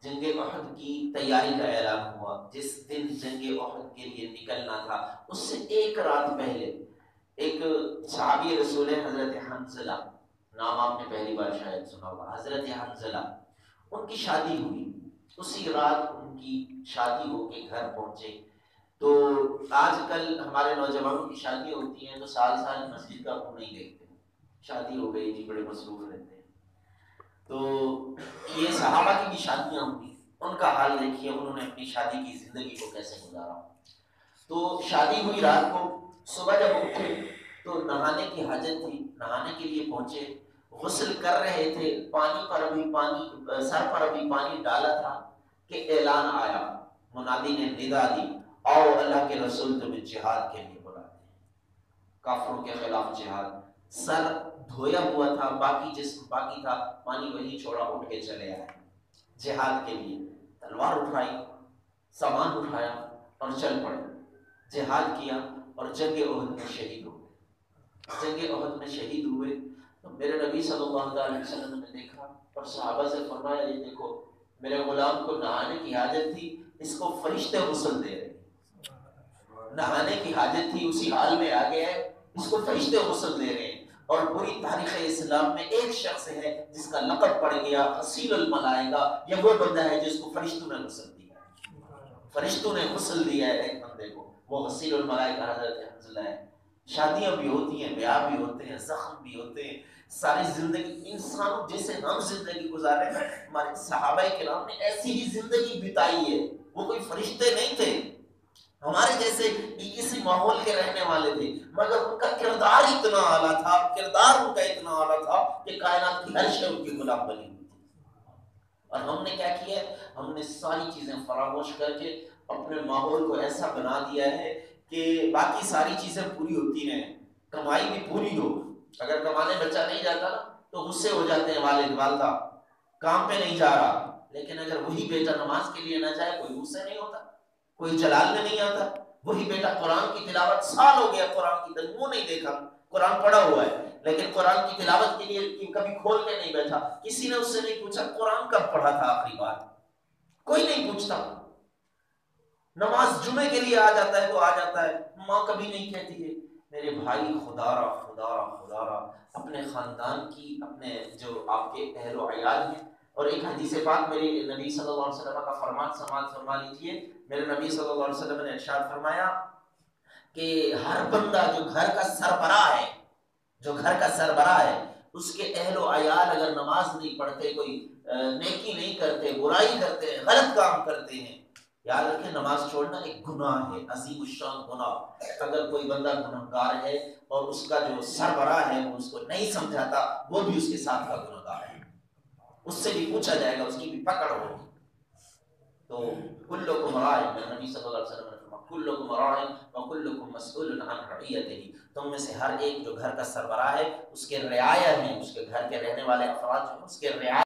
جنگ احد کی تیاری کا اعلان ہوا، جس دن جنگ احد کے لیے نکلنا تھا اس سے ایک رات پہلے ایک صحابی رسول ہے حضرت حنزلہ، نام آپ نے پہلی بار شاید سنا ہوگا، حضرت حنزلہ، ان کی شادی ہوئی، اسی رات ان کی شادی ہو کے گھر پہنچے۔ تو آج کل ہمارے نوجوانوں کی شادی ہوتی ہیں تو سال سال مسجد کا منہ نہیں دیکھتے، شادی ہو گئی جی بڑے مصروف رہتے ہیں۔ تو یہ صحابہ کی بھی شادیاں ہوئی، ان کا حال دیکھیے انہوں نے اپنی شادی کی زندگی کو کیسے گزارا۔ تو شادی ہوئی رات کو، صبح جب اٹھے تو نہانے کی حاجت تھی، نہانے کے لیے پہنچے، غسل کر رہے تھے، سر پر ابھی پانی ڈالا تھا کہ اعلان آیا، منادی نے ندا دی، آؤ اللہ کے رسول تمہیں جہاد کے لیے بلاتے ہیں، کافروں کے خلاف جہاد۔ سر دھویا ہوا تھا، باقی جسم باقی تھا، پانی وہی چھوڑا، اٹھ کے چلے آئے جہاد کے لیے، تلوار اٹھائی، سامان اٹھایا اور چل پڑے، جہاد کیا اور جنگ احد میں شہید ہو گئے۔ جنگ احد میں شہید ہوئے تو میرے نبی صلی اللہ علیہ وسلم نے دیکھا اور صحابہ سے فرمایا، یہ دیکھو میرے غلام کو نہانے کی حاجت تھی، اس کو فرشتے غسل دے رہے، نہانے کی حاجت تھی اسی حال میں آ گیا ہے، اس کو فرشتے غسل دے رہے ہیں۔ اور پوری تاریخ اسلام میں ایک شخص ہے جس کا لقب پڑ گیا غسیل الملائکہ، یہ وہ بندہ ہے جس کو فرشتوں نے غسل دیا، فرشتوں نے غسل دیا ہے ایک بندے کو، وہ غسیل الملائکہ حضرت حنزلہ ہے۔ شادیاں بھی ہوتی ہیں، بیاہ بھی ہوتے ہیں، زخم بھی ہوتے ہیں، ساری زندگی انسانوں جیسے ہم زندگی گزارے ہیں، ہمارے صحابہ کرام نے ایسی ہی زندگی بتائی ہے، وہ کوئی فرشتے نہیں تھے، ہمارے جیسے اسی ماحول کے رہنے والے تھے، مگر ان کا کردار اتنا اعلیٰ تھا، کردار ان کا اتنا اعلیٰ تھا کہ کائنات کی ہر شے ان کی غلام بنی ہوئی تھی۔ اور ہم نے کیا کیا ہے، ہم نے ساری چیزیں فراموش کر کے اپنے ماحول کو ایسا بنا دیا ہے کہ باقی ساری چیزیں پوری ہوتی رہیں، کمائی بھی پوری ہو، اگر کمانے بچہ نہیں جاتا نا تو غصے ہو جاتے ہیں والد والدہ، کام پہ نہیں جا رہا، لیکن اگر وہی بیٹا نماز کے لیے نہ جائے کوئی غصے نہیں ہوتا، کوئی جلال میں نہیں آتا۔ وہی بیٹا قرآن کی تلاوت، سال ہو گیا قرآن کی طرف منہ نہیں دیکھا، قرآن پڑھا ہوا ہے لیکن قرآن کی تلاوت کے لیے کبھی کھول کے نہیں بیٹھا، کسی نے اس سے نہیں پوچھا قرآن کب پڑھا تھا آخری بار، کوئی نہیں پوچھتا۔ نماز جمعے کے لیے آ جاتا ہے تو آ جاتا ہے، ماں کبھی نہیں کہتی ہے میرے بھائی خدا را خدا را خدا را، اپنے خاندان کی، اپنے جو آپ کے اہل و عیال ہیں۔ اور ایک حدیث پاک میرے نبی صلی اللہ علیہ وسلم کا فرمان سماعت فرما لیجیے، میرے نبی صلی اللہ علیہ وسلم نے ارشاد فرمایا کہ ہر بندہ جو گھر کا سربراہ ہے، جو گھر کا سربراہ ہے، اس کے اہل و عیال اگر نماز نہیں پڑھتے، کوئی نیکی نہیں کرتے، برائی کرتے ہیں، غلط کام کرتے ہیں، یاد رکھیں نماز چھوڑنا ایک گناہ ہے، عظیم الشان گناہ۔ اگر کوئی بندہ گنہگار ہے اور اس کا جو سربراہ ہے وہ اس کو نہیں سمجھاتا، وہ بھی اس کے ساتھ کا گنہگار ہے، اس سے بھی پوچھا جائے گا، اس کی بھی پکڑ ہوگی۔ تو کلکم راع، نبی صلی اللہ علیہ وسلم نے فرمایا کلکم راع وکلکم مسئول عن رعیتہ، تم میں سے ہر ایک جو گھر کا سربراہ ہے اس کے رعایا ہیں، اس کے گھر کے رہنے والے افراد جو ہیں اس کے رعایا